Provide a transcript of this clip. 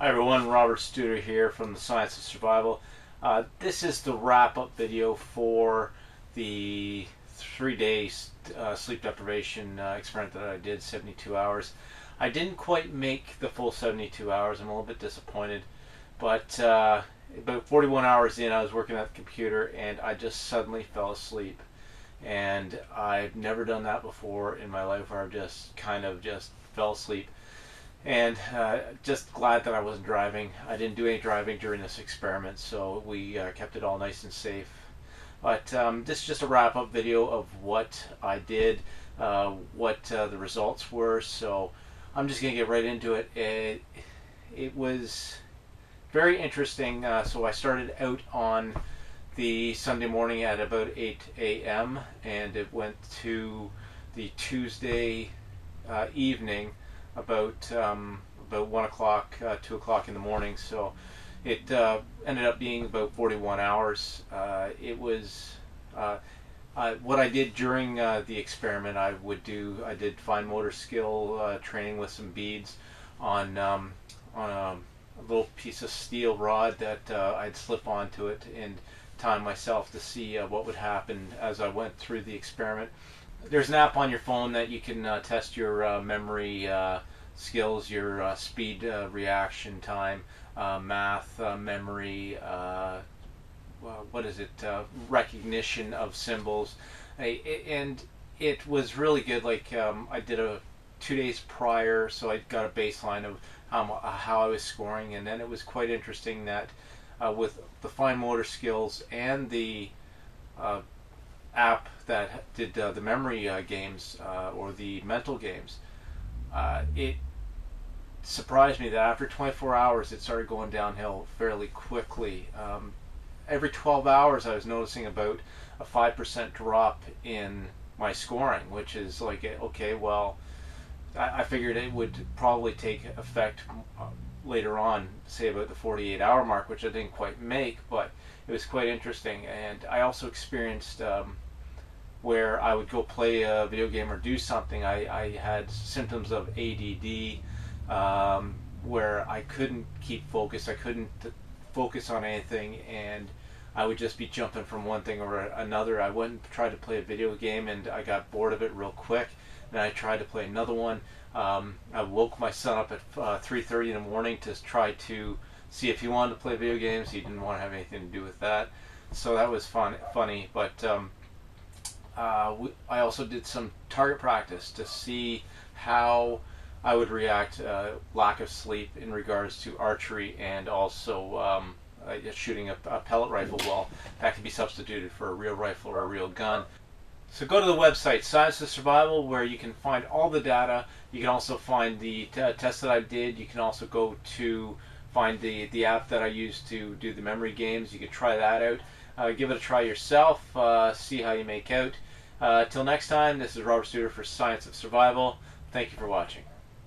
Hi everyone, Robert Studer here from the Science of Survival. This is the wrap-up video for the 3-day sleep deprivation experiment that I did, 72 hours. I didn't quite make the full 72 hours. I'm a little bit disappointed, but about 41 hours in, I was working at the computer and I just suddenly fell asleep. And I've never done that before in my life, where I just kind of just fell asleep. And just glad that I wasn't driving. I didn't do any driving during this experiment, so we kept it all nice and safe. But this is just a wrap-up video of what I did, what the results were. So I'm just going to get right into it. It was very interesting. So I started out on the Sunday morning at about 8 a.m. and it went to the Tuesday evening about 1 o'clock, 2 o'clock in the morning. So it ended up being about 41 hours. It was what I did during the experiment. I did fine motor skill training with some beads on a little piece of steel rod that I'd slip onto it and time myself to see what would happen as I went through the experiment. There's an app on your phone that you can test your memory skills, your speed reaction time, math, memory, what is it, recognition of symbols. And it was really good. Like I did 2 days prior, so I got a baseline of how I was scoring, and then it was quite interesting that with the fine motor skills and the app that did the memory games or the mental games, it surprised me that after 24 hours it started going downhill fairly quickly. Every 12 hours I was noticing about a 5% drop in my scoring, which is like, okay, well, I figured it would probably take effect later on, say about the 48-hour mark, which I didn't quite make, but it was quite interesting. And I also experienced where I would go play a video game or do something. I had symptoms of ADD, where I couldn't keep focus. I couldn't focus on anything, and I would just be jumping from one thing or another. I went and tried to play a video game, and I got bored of it real quick. And I tried to play another one. I woke my son up at 3:30 in the morning to try to see if he wanted to play video games. He didn't want to have anything to do with that. So that was funny. But I also did some target practice to see how I would react lack of sleep in regards to archery, and also shooting a pellet rifle. Well, that can be substituted for a real rifle or a real gun. So go to the website Science of Survival, where you can find all the data. You can also find the tests that I did. You can also go to find the app that I used to do the memory games. You can try that out. Give it a try yourself. See how you make out. Till next time, this is Robert Studer for Science of Survival. Thank you for watching.